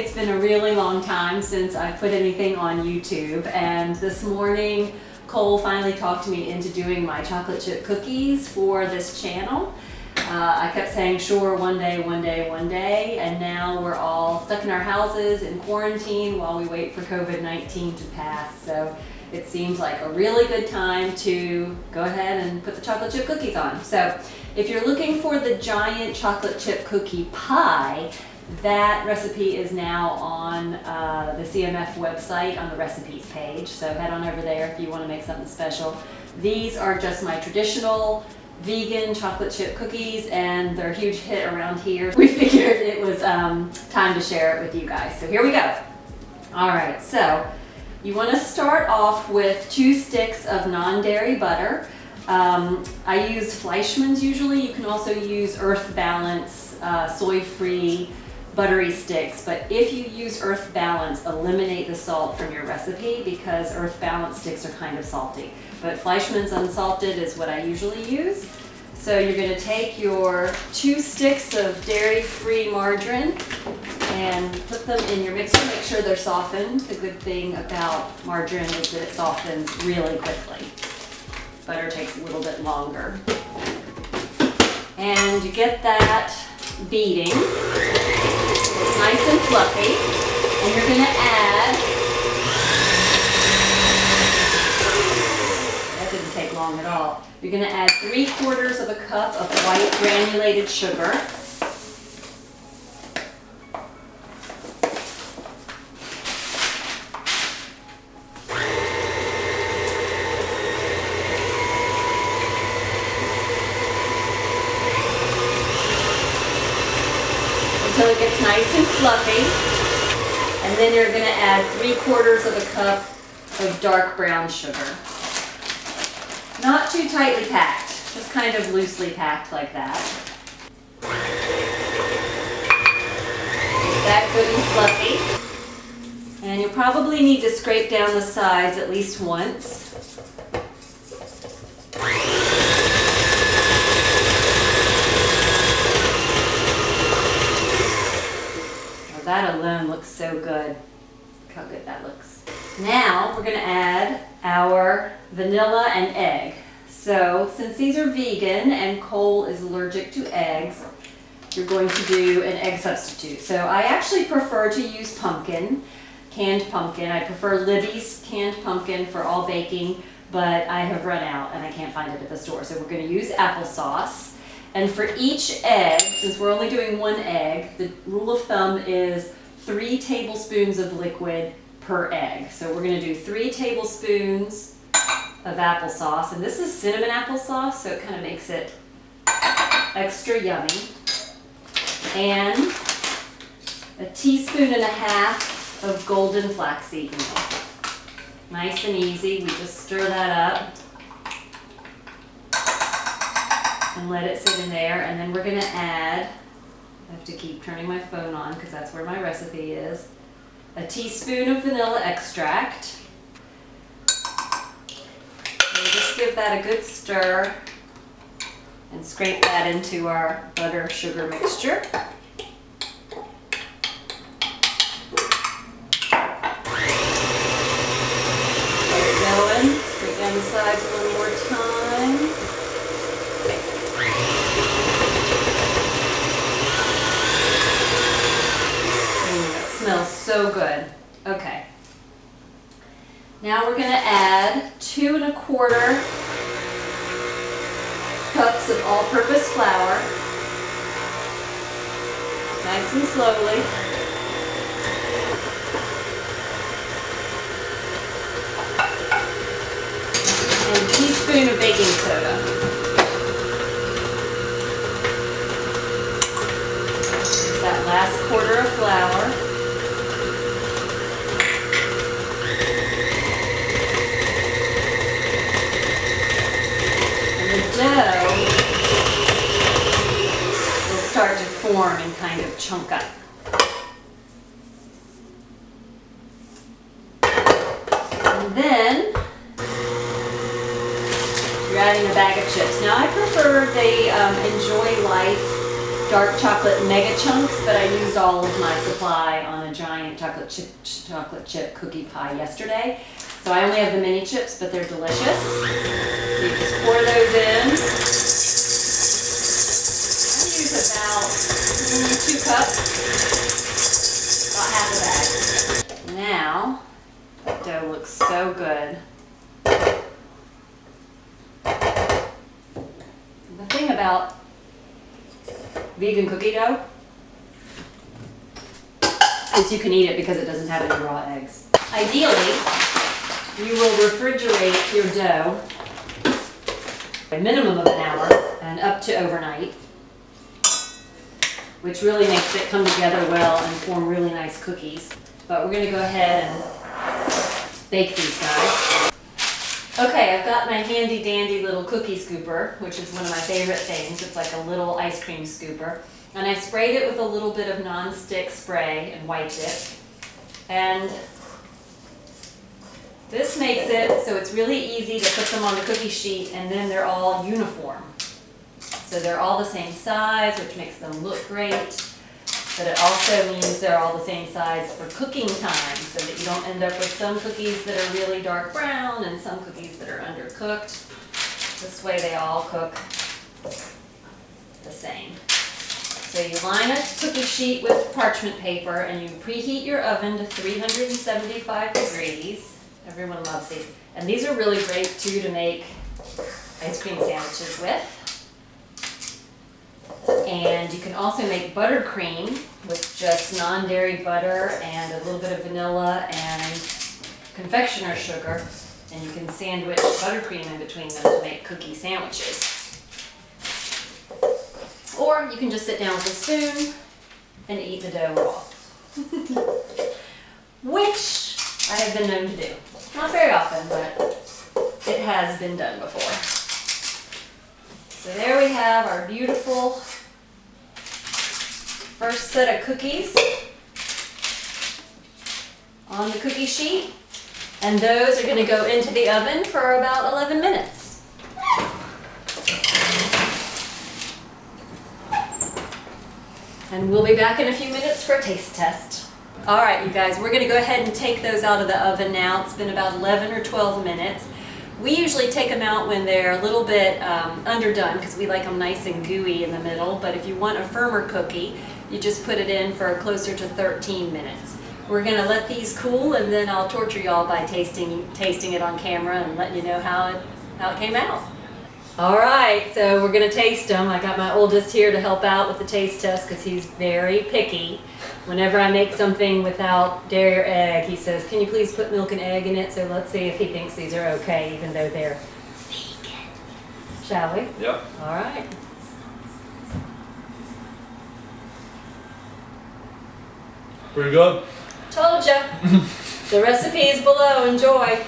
it's been a really long time since I put anything on YouTube, and this morning Cole finally talked me into doing my chocolate chip cookies for this channel. I kept saying sure, one day, and now we're all stuck in our houses in quarantine while we wait for COVID-19 to pass. So it seems like a really good time to go ahead and put the chocolate chip cookies on. So if you're looking for the giant chocolate chip cookie pie, that recipe is now on the CMF website on the recipes page. So head on over there if you want to make something special. These are just my traditional vegan chocolate chip cookies, and they're a huge hit around here. We figured it was time to share it with you guys. So here we go. All right, so you want to start off with 2 sticks of non-dairy butter. I use Fleischmann's usually. You can also use Earth Balance soy-free buttery sticks, but if you use Earth Balance, eliminate the salt from your recipe because Earth Balance sticks are kind of salty. But Fleischmann's unsalted is what I usually use. So you're going to take your 2 sticks of dairy-free margarine and put them in your mixer. Make sure they're softened. The good thing about margarine is that it softens really quickly. Butter takes a little bit longer. And you get that beating. It's nice and fluffy. And you're going to add, that didn't take long at all. You're going to add 3/4 of a cup of white granulated sugar. Until it gets nice and fluffy. And then you're going to add 3/4 of a cup of dark brown sugar. Not too tightly packed, just kind of loosely packed like that. Get that good and fluffy. And you'll probably need to scrape down the sides at least once. That alone looks so good. Look how good that looks. Now we're going to add our vanilla and egg. So since these are vegan and Cole is allergic to eggs, you're going to do an egg substitute. So I actually prefer to use pumpkin, canned pumpkin. I prefer Libby's canned pumpkin for all baking, but I have run out and I can't find it at the store. So we're going to use applesauce. And for each egg, since we're only doing 1 egg, the rule of thumb is 3 tablespoons of liquid per egg. So we're going to do 3 tablespoons of applesauce. And this is cinnamon applesauce, so it kind of makes it extra yummy. And 1.5 teaspoons of golden flaxseed meal. Nice and easy. We just stir that up and let it sit in there, and then we're going to add, I have to keep turning my phone on because that's where my recipe is, 1 teaspoon of vanilla extract. And just give that a good stir and scrape that into our butter sugar mixture. Get it going, scrape down the sides one more time. Smells so good. Okay. Now we're going to add 2 1/4 cups of all-purpose flour. Nice and slowly. And 1 teaspoon of baking soda. That last 1/4 of flour. Dough will start to form and kind of chunk up. And then you're adding a bag of chips. Now I prefer the Enjoy Life dark chocolate mega chunks, but I used all of my supply on a giant chocolate chip cookie pie yesterday. So I only have the mini chips, but they're delicious. So you just pour those in. I use about 2 cups, about half a bag. Now, that dough looks so good. The thing about vegan cookie dough is you can eat it because it doesn't have any raw eggs. Ideally, you will refrigerate your dough a minimum of an hour and up to overnight, which really makes it come together well and form really nice cookies. But we're going to go ahead and bake these guys. Okay, I've got my handy dandy little cookie scooper, which is one of my favorite things. It's like a little ice cream scooper. And I sprayed it with a little bit of non-stick spray and wiped it. And this makes it so it's really easy to put them on the cookie sheet, and then they're all uniform. So they're all the same size, which makes them look great. But it also means they're all the same size for cooking time, so that you don't end up with some cookies that are really dark brown and some cookies that are undercooked. This way they all cook the same. So you line a cookie sheet with parchment paper and you preheat your oven to 375 degrees. Everyone loves these. And these are really great too to make ice cream sandwiches with. And you can also make buttercream with just non-dairy butter and a little bit of vanilla and confectioner's sugar. And you can sandwich buttercream in between them to make cookie sandwiches. Or you can just sit down with a spoon and eat the dough raw. Which I have been known to do. Not very often, but it has been done before. So there we have our beautiful first set of cookies on the cookie sheet. And those are going to go into the oven for about 11 minutes. And we'll be back in a few minutes for a taste test. All right, you guys, we're going to go ahead and take those out of the oven now. It's been about 11 or 12 minutes. We usually take them out when they're a little bit underdone because we like them nice and gooey in the middle. But if you want a firmer cookie, you just put it in for closer to 13 minutes. We're going to let these cool, and then I'll torture y'all by tasting it on camera and letting you know how it came out. All right, so we're going to taste them. I got my oldest here to help out with the taste test because he's very picky. Whenever I make something without dairy or egg, he says, "Can you please put milk and egg in it?" So let's see if he thinks these are okay, even though they're vegan. Shall we? Yep. All right. Pretty good. Told ya. The recipe is below. Enjoy.